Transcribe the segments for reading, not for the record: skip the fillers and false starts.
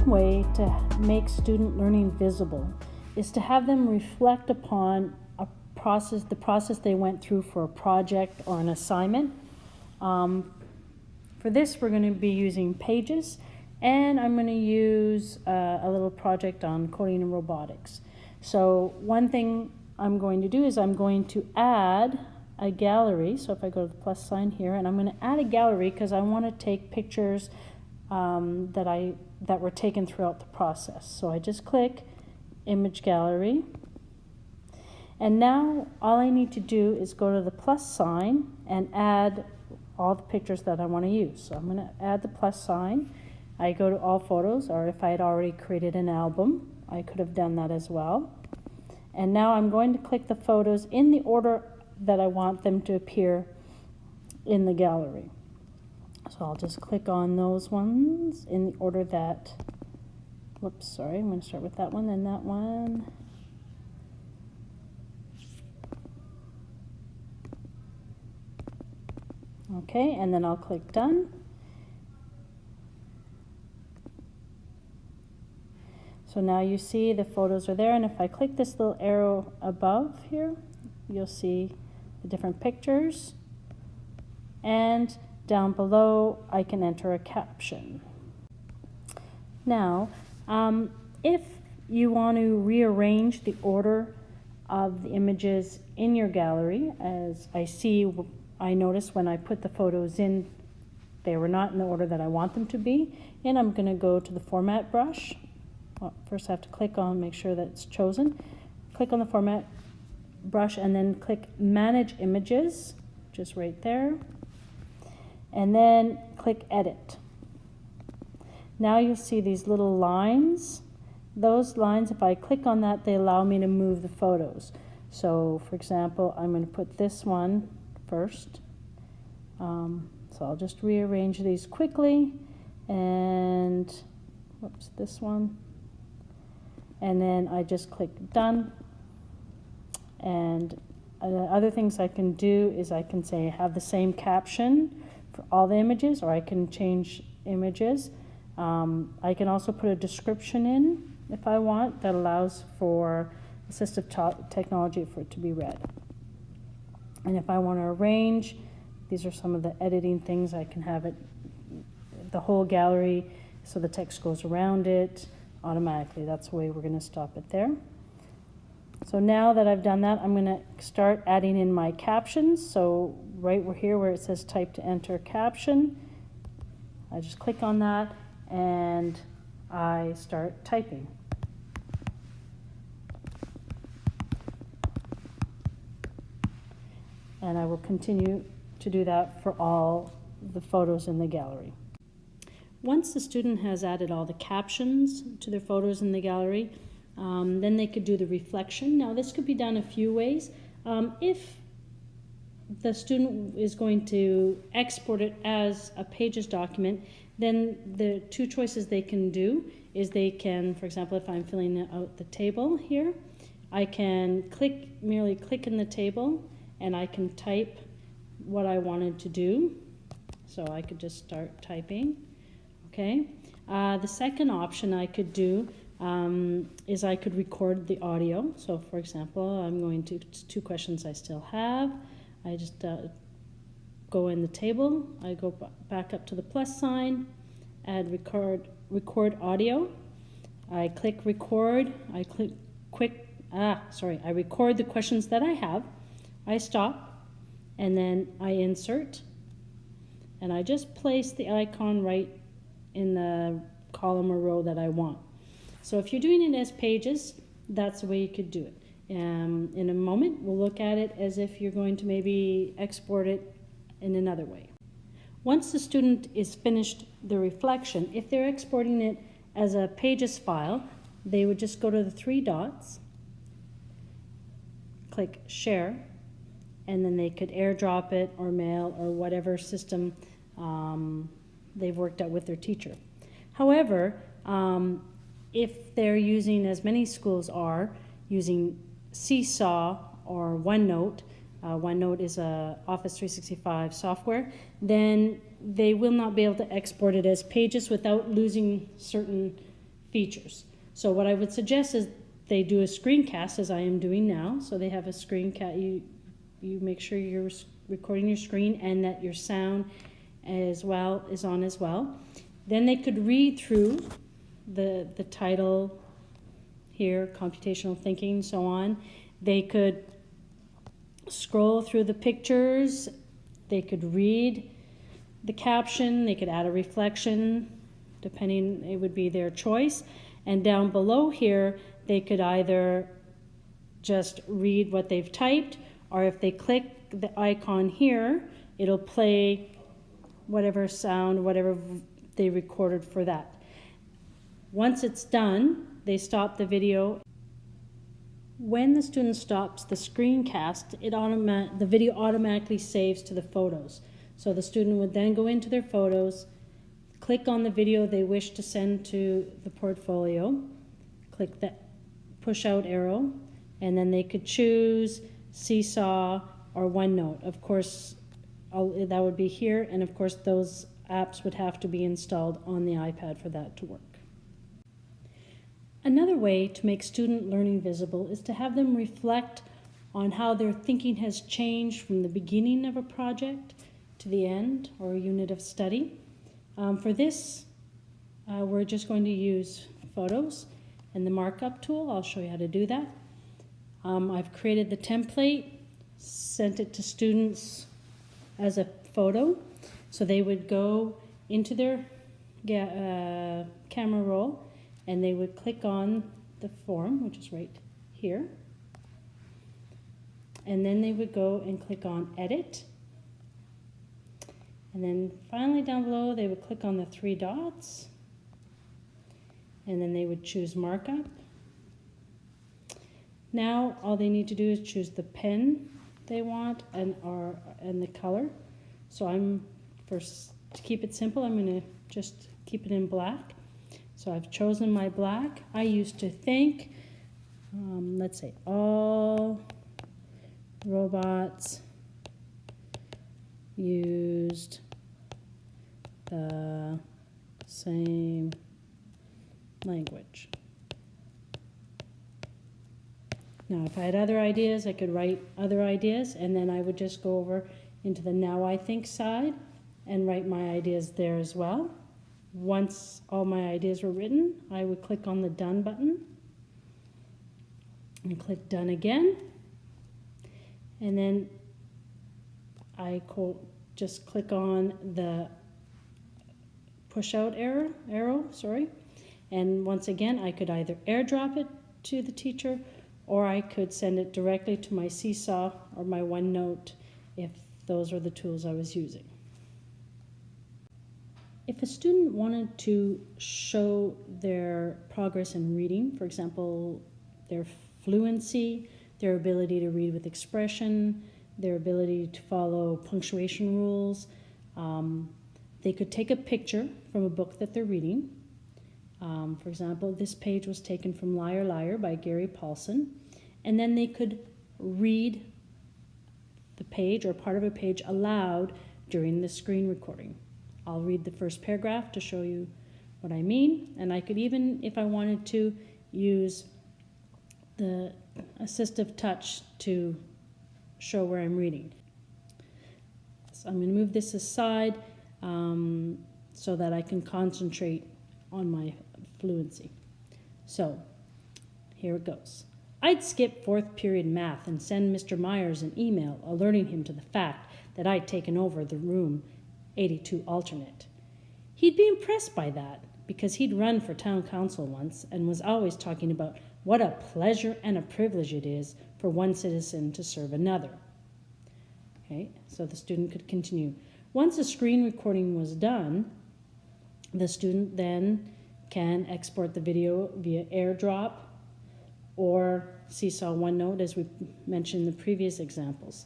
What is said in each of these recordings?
way to make student learning visible is to have them reflect upon the process they went through for a project or an assignment. For this, we're going to be using Pages, and I'm going to use a little project on coding and robotics. So one thing I'm going to do is I'm going to add a gallery. So if I go to the plus sign here, and I'm going to add a gallery because I want to take pictures that were taken throughout the process. So I just click Image Gallery. And now all I need to do is go to the plus sign and add all the pictures that I want to use. So I'm going to add the plus sign. I go to all photos, or if I had already created an album, I could have done that as well. And now I'm going to click the photos in the order that I want them to appear in the gallery. So I'll just click on those ones in the order that, whoops, sorry, I'm going to start with that one, then that one. Okay, and then I'll click Done. So now you see the photos are there, and if I click this little arrow above here, you'll see the different pictures, and down below I can enter a caption. Now, if you want to rearrange the order of the images in your gallery, as I noticed when I put the photos in, they were not in the order that I want them to be, and I'm going to go to the Format brush. Well, first I have to click on, make sure that it's chosen. Click on the Format brush and then click Manage Images, just right there, and then click Edit. Now you'll see these little lines. Those lines, if I click on that, they allow me to move the photos. So for example, I'm going to put this one first. So I'll just rearrange these quickly, and whoops, this one. And then I just click Done. And other things I can do is I can say have the same caption for all the images, or I can change images. I can also put a description in if I want that allows for assistive technology for it to be read. And if I want to arrange, these are some of the editing things. I can have it, the whole gallery, so the text goes around it automatically. That's the way we're going to stop it there. So now that I've done that, I'm going to start adding in my captions. So right here where it says type to enter caption, I just click on that and I start typing. And I will continue to do that for all the photos in the gallery. Once the student has added all the captions to their photos in the gallery, then they could do the reflection. Now this could be done a few ways. If the student is going to export it as a Pages document, then the two choices they can do is they can, for example, if I'm filling out the table here, I can merely click in the table and I can type what I wanted to do. So I could just start typing, okay? The second option I could do is I could record the audio. So for example, I'm going to two questions I still have. I just go in the table, I go back up to the plus sign, add record audio. I click record, I record the questions that I have. I stop, and then I insert, and I just place the icon right in the column or row that I want. So if you're doing it as Pages, that's the way you could do it. In a moment, we'll look at it as if you're going to maybe export it in another way. Once the student is finished the reflection, if they're exporting it as a Pages file, they would just go to the three dots, click Share, and then they could airdrop it or mail or whatever system they've worked out with their teacher. However, if they're using, as many schools are, using Seesaw or OneNote, OneNote is a Office 365 software, then they will not be able to export it as Pages without losing certain features. So what I would suggest is they do a screencast, as I am doing now. So they have a screencast. You make sure you're recording your screen and that your sound as well is on as well. Then they could read through the title here, computational thinking, so on. They could scroll through the pictures. They could read the caption. They could add a reflection, depending, it would be their choice. And down below here, they could either just read what they've typed, or if they click the icon here, it'll play whatever sound, whatever they recorded for that. Once it's done, they stop the video. When the student stops the screencast, the video automatically saves to the photos. So the student would then go into their photos, click on the video they wish to send to the portfolio, click the push out arrow, and then they could choose Seesaw or OneNote. Of course, that would be here, and of course those apps would have to be installed on the iPad for that to work. Another way to make student learning visible is to have them reflect on how their thinking has changed from the beginning of a project to the end or a unit of study. For this, we're just going to use photos and the markup tool. I'll show you how to do that. I've created the template, sent it to students as a photo. So they would go into their camera roll and they would click on the form, which is right here. And then they would go and click on edit. And then finally down below, they would click on the 3 dots. And then they would choose markup. Now all they need to do is choose the pen they want and the color. So to keep it simple, I'm going to just keep it in black. So I've chosen my black. I used to think, let's say, all robots used the same language. Now, if I had other ideas, I could write other ideas, and then I would just go over into the Now I Think side and write my ideas there as well. Once all my ideas were written, I would click on the Done button and click Done again. And then I just click on the push out arrow, and once again I could either airdrop it to the teacher or I could send it directly to my Seesaw or my OneNote if those were the tools I was using. If a student wanted to show their progress in reading, for example, their fluency, their ability to read with expression, their ability to follow punctuation rules, they could take a picture from a book that they're reading. For example, this page was taken from Liar Liar by Gary Paulson, and then they could read the page or part of a page aloud during the screen recording. I'll read the first paragraph to show you what I mean, and I could even, if I wanted to, use the assistive touch to show where I'm reading. So I'm going to move this aside so that I can concentrate on my fluency. So here it goes. I'd skip 4th period math and send Mr. Myers an email alerting him to the fact that I'd taken over the room 82 alternate. He'd be impressed by that because he'd run for town council once and was always talking about what a pleasure and a privilege it is for one citizen to serve another. Okay, so the student could continue. Once the screen recording was done, the student then can export the video via AirDrop or Seesaw OneNote, as we mentioned in the previous examples.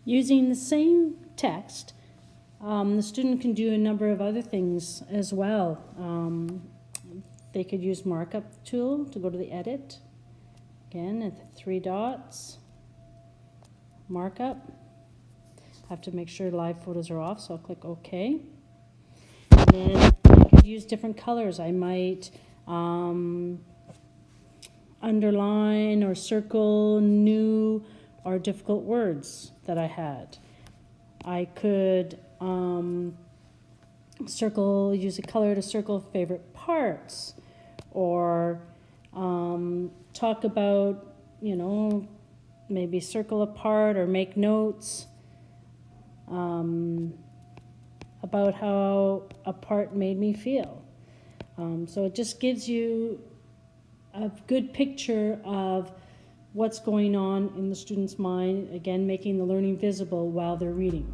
Using the same text, the student can do a number of other things as well. They could use markup tool to go to the edit. Again, at the 3 dots, markup. I have to make sure live photos are off, so I'll click OK. And then I could use different colors. I might underline or circle new or difficult words that I had. I could use a color to circle favorite parts, or talk about, maybe circle a part or make notes about how a part made me feel. So it just gives you a good picture of what's going on in the student's mind, again, making the learning visible while they're reading.